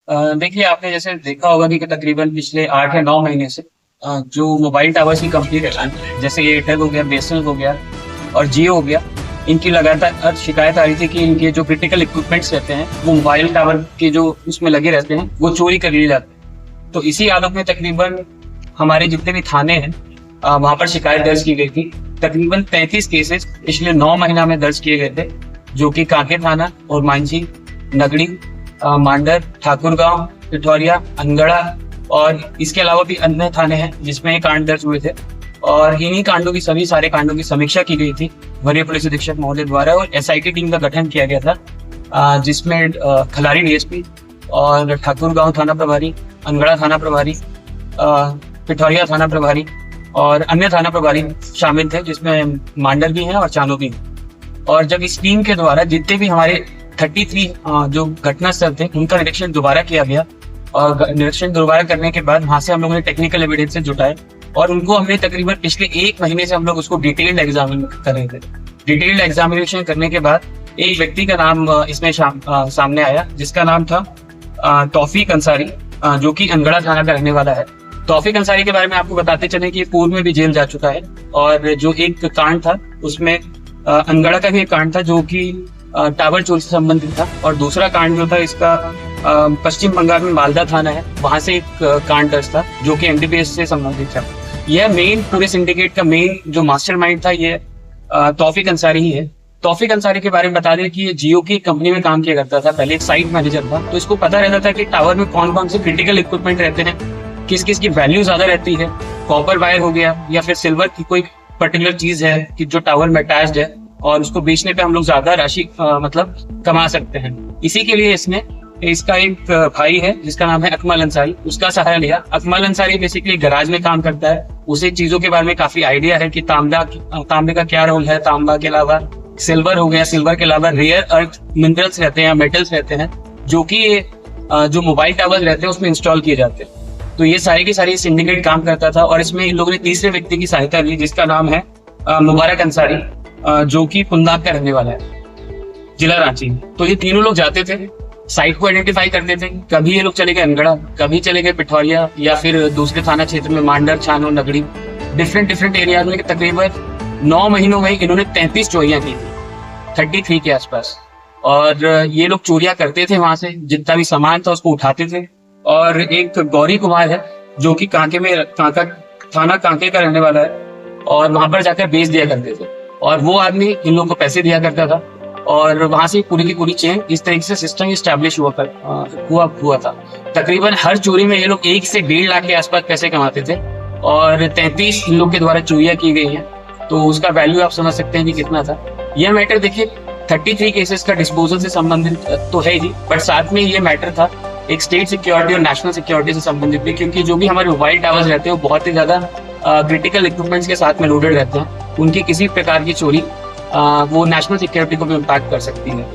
देखिए आपने जैसे देखा होगा कि तकरीबन पिछले 8 या 9 महीने से जो मोबाइल टावर्स की कंपनी रहती है जैसे एयरटेल हो गया, बीएसएनएल हो गया और जियो हो गया, इनकी लगातार शिकायत आ रही थी कि इनके जो क्रिटिकल इक्विपमेंट्स रहते हैं वो मोबाइल टावर के जो उसमें लगे रहते हैं वो चोरी कर लिए जाते हैं। तो इसी आलोक में तकरीबन हमारे जितने भी थाने हैं वहां पर शिकायत दर्ज की गई थी। तकरीबन 33 केसेस पिछले 9 महीना में दर्ज किए गए थे, जो कि कांके थाना और मांझी, नगड़ी, मांडर, ठाकुरगांव, पिठौरिया, अंगड़ा और इसके अलावा भी अन्य थाने हैं जिसमें ये कांड दर्ज हुए थे। और इन्हीं कांडों की सारे कांडों की समीक्षा की गई थी वरीय पुलिस अधीक्षक महोदय द्वारा और एसआईटी टीम का गठन किया गया था, जिसमें खलारी डीएसपी और ठाकुरगांव थाना प्रभारी, अंगड़ा थाना प्रभारी, पिठौरिया थाना प्रभारी और अन्य थाना प्रभारी शामिल थे, जिसमें मांडर भी हैं और चानो भी हैं। और जब इस टीम के द्वारा जितने भी हमारे 33 जो घटना स्थल थे उनका निरीक्षण दोबारा किया गया और निरीक्षण दोबारा करने के बाद वहां से हम लोगों ने टेक्निकल एविडेंस जुटाए और उनको हमने तकरीबन पिछले 1 महीने से हम लोग उसको डिटेल्ड एग्जामिन कर रहे थे। डिटेल्ड एग्जामिनेशन करने के बाद एक व्यक्ति का नाम इसमें सामने आया जिसका नाम था तौफीक अंसारी, जो कि अंगड़ा थाना का रहने वाला है। तौफीक अंसारी के बारे में आपको बताते चले कि पूर्व में भी जेल जा चुका है और जो एक कांड था उसमें अंगड़ा का भी एक कांड था जो कि टावर चोरी से संबंधित था और दूसरा कांड जो था इसका पश्चिम बंगाल में मालदा थाना है, वहां से एक कांड दर्ज था जो कि एमडीपीएस से संबंधित था। यह मेन पूरे सिंडिकेट का मेन जो मास्टरमाइंड था ये तौफीक अंसारी ही है। तौफीक अंसारी के बारे में बता दें कि ये जियो की कंपनी में काम किया करता था, पहले एक साइट मैनेजर था, तो इसको पता रहता था कि टावर में कौन कौन से क्रिटिकल इक्विपमेंट रहते हैं, किस किस की वैल्यू ज्यादा रहती है, कॉपर वायर हो गया या फिर सिल्वर की कोई पर्टिकुलर चीज है कि जो टावर में अटैच्ड है और उसको बेचने पे हम लोग ज्यादा राशि मतलब कमा सकते हैं। इसी के लिए इसने इसका एक भाई है जिसका नाम है अकमल अंसारी, उसका सहारा लिया। अकमल अंसारी बेसिकली गैराज में काम करता है, उसे चीजों के बारे में काफी आइडिया है कि तांबे का क्या रोल है, तांबा के अलावा सिल्वर हो गया, सिल्वर के अलावा रेयर अर्थ मिनरल्स रहते हैं, मेटल्स रहते हैं जो कि जो मोबाइल टावर रहते हैं उसमें इंस्टॉल किए जाते हैं। तो ये सारी की सारी सिंडिकेट काम करता था और इसमें इन लोगों ने तीसरे व्यक्ति की सहायता ली जिसका नाम है मुबारक अंसारी, जो कि पुंदाक का रहने वाला है, जिला रांची। तो ये तीनों लोग जाते थे, साइट को आइडेंटिफाई करते थे, कभी ये लोग चले गए अंगड़ा, कभी चले गए पिठौरिया या फिर दूसरे थाना क्षेत्र में मांडर, छानो, नगड़ी, डिफरेंट एरिया में। तकरीबन 9 महीनों में इन्होंने 33 चोरियां की थी, 33 के आसपास। और ये लोग चोरियां करते थे, वहां से जितना भी सामान था उसको उठाते थे। और एक गौरी कुमार है जो कि थाना कांके का रहने वाला है और वहां पर जाकर बेच दिया करते थे और वो आदमी इन लोगों को पैसे दिया करता था और वहां से पूरी की पूरी चेन इस तरीके से सिस्टम स्टैब्लिश हुआ था। तकरीबन हर चोरी में ये लोग 1 से 1.5 लाख के आसपास पैसे कमाते थे और 33 इन लोग के द्वारा चोरियां की गई हैं, तो उसका वैल्यू आप समझ सकते हैं कि कितना था। यह मैटर देखिए 33 केसेस का डिस्पोजल से संबंधित तो है ही, बट साथ में ये मैटर था एक स्टेट सिक्योरिटी और नेशनल सिक्योरिटी से संबंधित भी, क्योंकि जो भी हमारे मोबाइल टावर्स रहते हैं वो बहुत ही ज्यादा क्रिटिकल इक्विपमेंट्स के साथ में लोडेड रहते हैं। उनकी किसी प्रकार की चोरी वो नेशनल सिक्योरिटी को भी इम्पैक्ट कर सकती है।